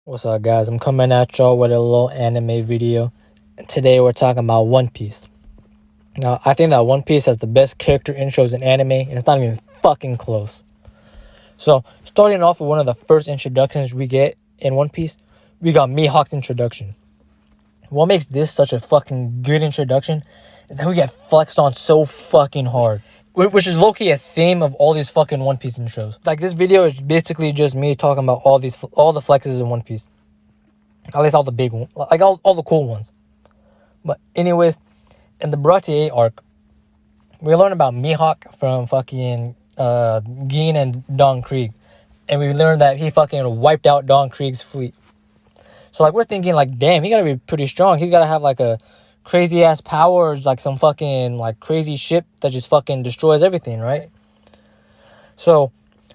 What's up, guys? I'm coming at y'all with a little anime video. Today we're talking about One Piece. Now, I think that One Piece has the best character intros in anime, and it's not even fucking close. So, starting off with one of the first introductions we get in One Piece, we got Mihawk's introduction. What makes this such a fucking good introduction is that we get flexed on so fucking hard. Which is low-key a theme of all these fucking One Piece intros. Like, this video is basically just me talking about all the flexes in One Piece. At least all the big ones. Like, all the cool ones. But anyways, in the Bratier arc, we learn about Mihawk from fucking Gin and Don Krieg. And we learned that he fucking wiped out Don Krieg's fleet. So, like, we're thinking, like, damn, he gotta be pretty strong. He's gotta have, like, a crazy-ass powers, like, some fucking, like, crazy ship that just fucking destroys everything, right? So,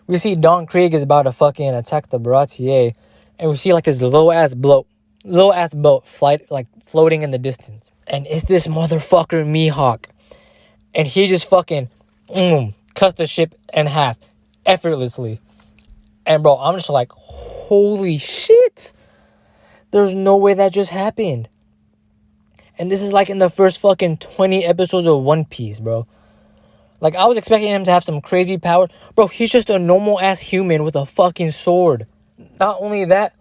we see Don Krieg is about to fucking attack the Bratier, and we see, like, this low-ass boat floating in the distance. And it's this motherfucker Mihawk. And he just fucking cuts the ship in half effortlessly. And, bro, I'm just like, holy shit. There's no way that just happened. And this is like in the first fucking 20 episodes of One Piece, bro. Like, I was expecting him to have some crazy power. Bro, he's just a normal-ass human with a fucking sword. Not only that,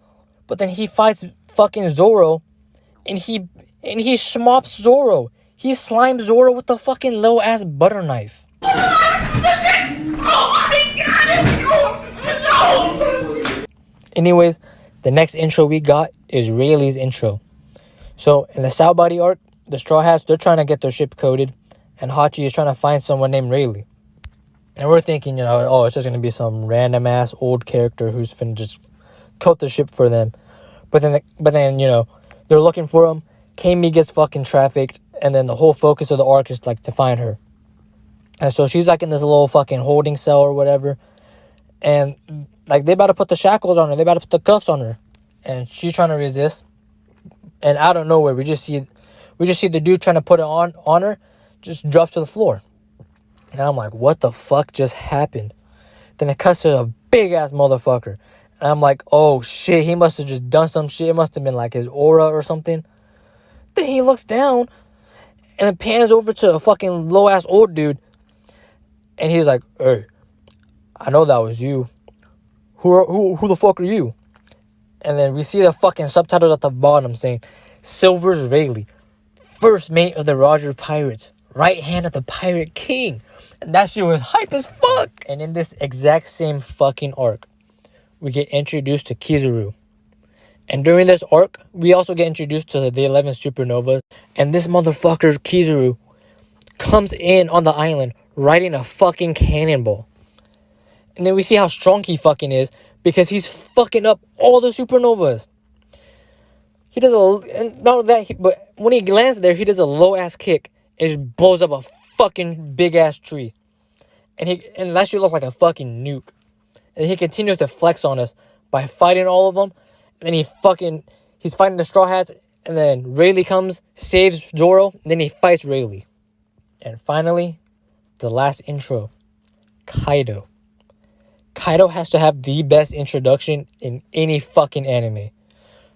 but then he fights fucking Zoro. And he schmops Zoro. He slimes Zoro with the fucking little-ass butter knife. Oh my god! Anyways, the next intro we got is Rayleigh's intro. So, in the Sao Body arc, the Straw Hats, they're trying to get their ship coded, and Hachi is trying to find someone named Rayleigh. And we're thinking, it's just going to be some random-ass old character who's finna just code the ship for them. But then, they're looking for him. Kami gets fucking trafficked, and then the whole focus of the arc is, like, to find her. And so she's, like, in this little fucking holding cell or whatever. And, like, they about to put the shackles on her. They about to put the cuffs on her. And she's trying to resist. And out of nowhere, we just see the dude trying to put it on her, just drops to the floor. And I'm like, what the fuck just happened? Then it cuts to a big ass motherfucker. And I'm like, oh shit, he must have just done some shit. It must have been like his aura or something. Then he looks down and it pans over to a fucking low ass old dude. And he's like, hey, I know that was you. Who the fuck are you? And then we see the fucking subtitles at the bottom saying, Silver's Rayleigh, first mate of the Roger Pirates, right hand of the Pirate King. And that shit was hype as fuck. And in this exact same fucking arc, we get introduced to Kizaru. And during this arc, we also get introduced to the 11 supernovas. And this motherfucker, Kizaru, comes in on the island riding a fucking cannonball. And then we see how strong he fucking is, because he's fucking up all the supernovas. He does but when he lands there, he does a low ass kick and just blows up a fucking big ass tree. And that shit look like a fucking nuke. And he continues to flex on us by fighting all of them. And then he's fighting the Straw Hats. And then Rayleigh comes, saves Zoro. And then he fights Rayleigh. And finally, the last intro, Kaido. Kaido has to have the best introduction in any fucking anime.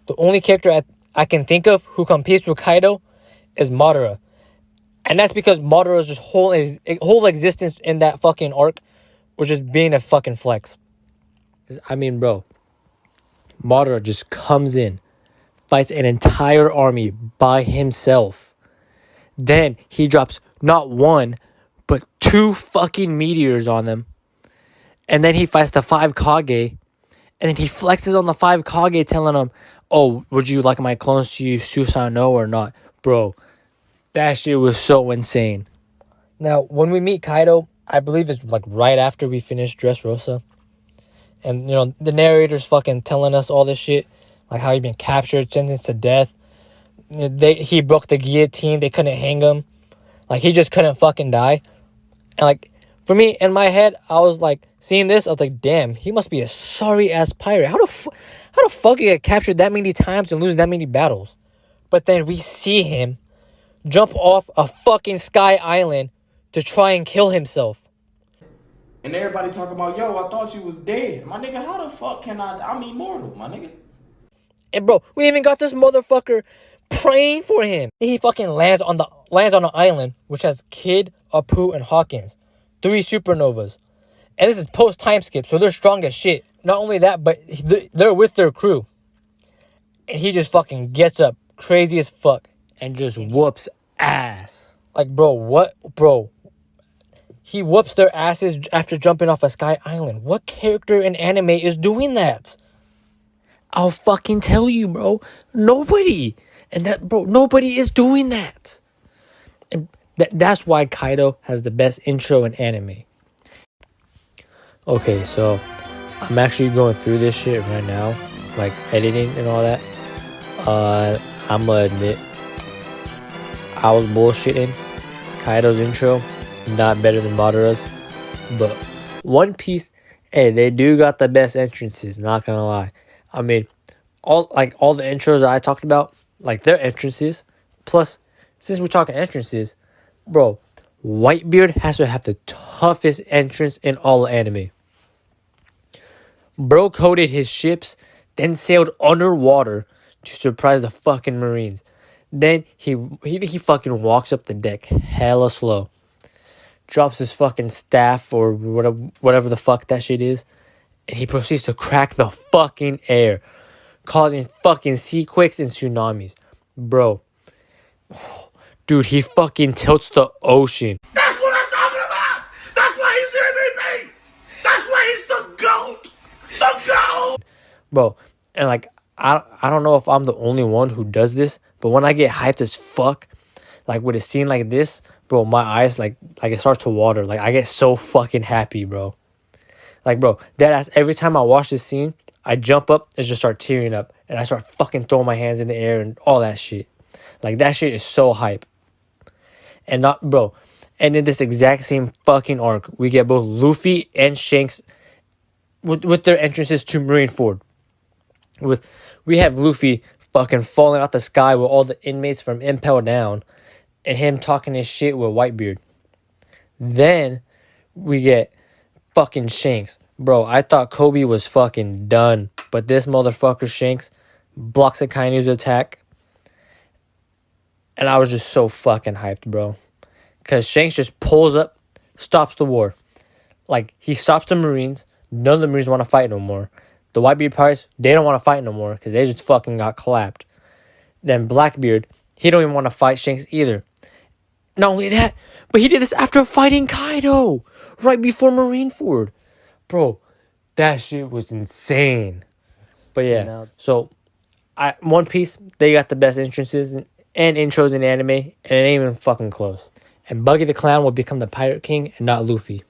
The only character I can think of who competes with Kaido is Madara. And that's because Madara's just whole existence in that fucking arc was just being a fucking flex. I mean, bro, Madara just comes in, fights an entire army by himself. Then he drops not one, but 2 fucking meteors on them. And then he fights the 5 Kage. And then he flexes on the 5 Kage, telling them, oh, would you like my clones to use Susanoo or not? Bro, that shit was so insane. Now, when we meet Kaido, I believe it's like right after we finish Dressrosa. And, the narrator's fucking telling us all this shit. Like how he'd been captured, sentenced to death. He broke the guillotine. They couldn't hang him. Like, he just couldn't fucking die. And, like, for me, in my head, I was like, seeing this, I was like, damn, he must be a sorry-ass pirate. How the fuck you get captured that many times and lose that many battles? But then we see him jump off a fucking sky island to try and kill himself. And everybody talking about, yo, I thought you was dead. My nigga, how the fuck can I'm immortal, my nigga. And bro, we even got this motherfucker praying for him. He fucking lands on an island which has Kid, Apu, and Hawkins, 3 supernovas. And this is post time skip, so they're strong as shit. Not only that, but they're with their crew. And he just fucking gets up, crazy as fuck, and just whoops ass. Like, bro, what? Bro, he whoops their asses after jumping off a sky island. What character in anime is doing that? I'll fucking tell you, bro. Nobody. And that, bro, nobody is doing that. And that's why Kaido has the best intro in anime. Okay, so I'm actually going through this shit right now, like editing and all that. I'm gonna admit, I was bullshitting. Kaido's intro, not better than Madara's. But One Piece, hey, they do got the best entrances, not gonna lie. I mean, all the intros that I talked about, like their entrances. Plus, since we're talking entrances, bro, Whitebeard has to have the toughest entrance in all of anime. Bro coded his ships, then sailed underwater to surprise the fucking Marines. Then he fucking walks up the deck hella slow. Drops his fucking staff or whatever the fuck that shit is. And he proceeds to crack the fucking air, causing fucking sea quakes and tsunamis. Bro. Dude, he fucking tilts the ocean. That's what I'm talking about! That's why he's the MVP! That's why he's the GOAT! The GOAT! Bro, and like, I don't know if I'm the only one who does this, but when I get hyped as fuck, like with a scene like this, bro, my eyes, like it starts to water. Like, I get so fucking happy, bro. Like, bro, deadass, every time I watch this scene, I jump up and just start tearing up. And I start fucking throwing my hands in the air and all that shit. Like, that shit is so hype. And not, bro, and in this exact same fucking arc, we get both Luffy and Shanks with their entrances to Marineford. We have Luffy fucking falling out the sky with all the inmates from Impel Down, and him talking his shit with Whitebeard. Then we get fucking Shanks. Bro, I thought Kobe was fucking done, but this motherfucker Shanks blocks Akainu's attack. And I was just so fucking hyped, bro. Because Shanks just pulls up, stops the war. Like, he stops the Marines. None of the Marines want to fight no more. The Whitebeard pirates, they don't want to fight no more because they just fucking got clapped. Then Blackbeard, he don't even want to fight Shanks either. Not only that, but he did this after fighting Kaido right before Marineford. Bro, that shit was insane. But yeah, so One Piece, they got the best entrances and intros in anime, and it ain't even fucking close. And Buggy the Clown will become the Pirate King and not Luffy.